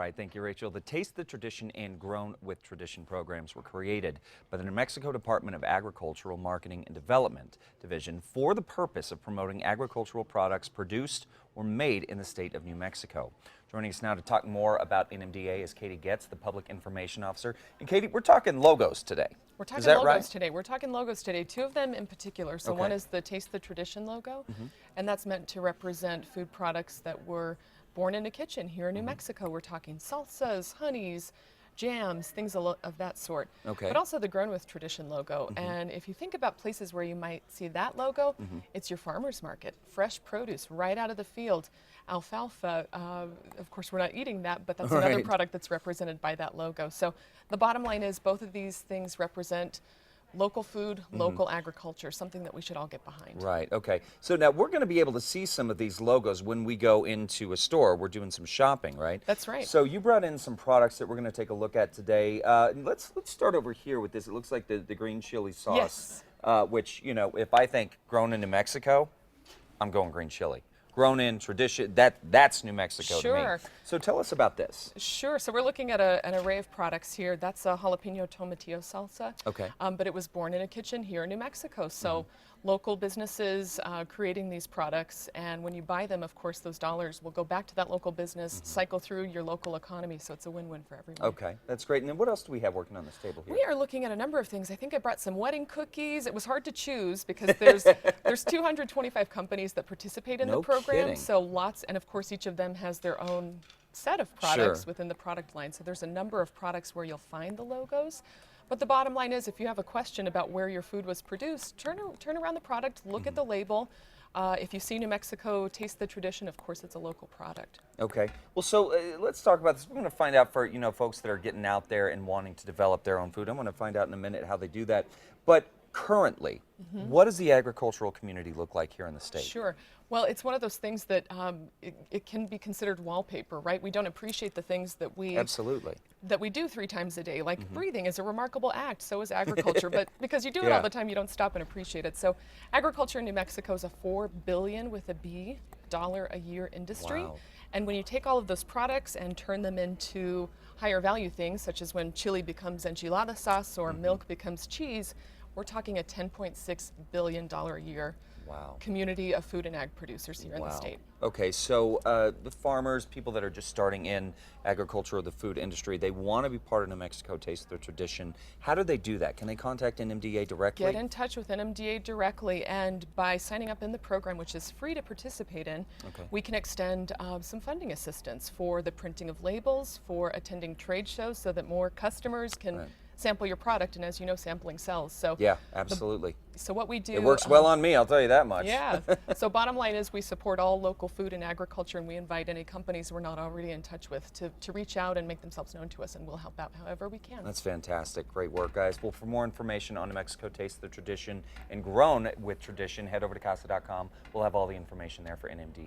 right, thank you, Rachel. The Taste the Tradition and Grown with Tradition programs were created by the New Mexico Department of Agricultural Marketing and Development Division for the purpose of promoting agricultural products produced or made in the state of New Mexico. Joining us now to talk more about NMDA is Katie Getz, the Public Information Officer. And Katie, we're talking logos today. We're talking Is that logos right? today. We're talking logos today, two of them in particular. So Okay. one is the Taste the Tradition logo, and that's meant to represent food products that were born in a kitchen here in New Mexico. We're talking salsas, honeys, jams, things of that sort. Okay. But also the Grown with Tradition logo. And if you think about places where you might see that logo, it's your farmer's market, fresh produce right out of the field. Alfalfa, of course we're not eating that, but that's another Right. product that's represented by that logo. So the bottom line is both of these things represent local food, local agriculture, something that we should all get behind. Right, okay. So now we're going to be able to see some of these logos when we go into a store. We're doing some shopping, right? That's right. So you brought in some products that we're going to take a look at today. Let's start over here with this. It looks like the green chili sauce, which, you know, if I think grown in New Mexico, I'm going green chili. Grown in tradition, that's New Mexico to me. Sure. So tell us about this. Sure. So we're looking at an array of products here. That's a jalapeno tomatillo salsa. Okay. But it was born in a kitchen here in New Mexico. So local businesses creating these products, and when you buy them, of course, those dollars will go back to that local business, cycle through your local economy. So it's a win-win for everyone. Okay, that's great. And then what else do we have working on this table here? We are looking at a number of things. I think I brought some wedding cookies. It was hard to choose because there's 225 companies that participate in No the program. kidding. So lots, and of course each of them has their own set of products Sure. within the product line. So there's a number of products where you'll find the logos. But the bottom line is, if you have a question about where your food was produced, turn around the product, look at the label. If you see New Mexico, Taste the Tradition, of course it's a local product. Okay. Well, so let's talk about this. We're going to find out for, you know, folks that are getting out there and wanting to develop their own food. I'm going to find out in a minute how they do that. But currently, what does the agricultural community look like here in the state? Sure. Well, it's one of those things that it can be considered wallpaper, right? We don't appreciate the things that we Absolutely. that we do 3 times a day. Like breathing is a remarkable act, so is agriculture. But because you do it Yeah. all the time, you don't stop and appreciate it. So agriculture in New Mexico is a $4 billion with a B dollar a year industry. Wow. And when you take all of those products and turn them into higher value things, such as when chili becomes enchilada sauce or milk becomes cheese, we're talking a $10.6 billion a year Wow. community of food and ag producers here in the state. Okay, so the farmers, people that are just starting in agriculture or the food industry, they want to be part of New Mexico Taste the Tradition. How do they do that? Can they contact NMDA directly? Get in touch with NMDA directly, and by signing up in the program, which is free to participate in, we can extend some funding assistance for the printing of labels, for attending trade shows so that more customers can sample your product, and as you know, sampling sells. So Yeah, absolutely. so what we do, It works well on me, I'll tell you that much. yeah. So bottom line is we support all local food and agriculture, and we invite any companies we're not already in touch with to reach out and make themselves known to us, and we'll help out however we can. That's fantastic. Great work, guys. Well, for more information on New Mexico Taste the Tradition and Grown with Tradition, head over to casa.com. We'll have all the information there for NMDA.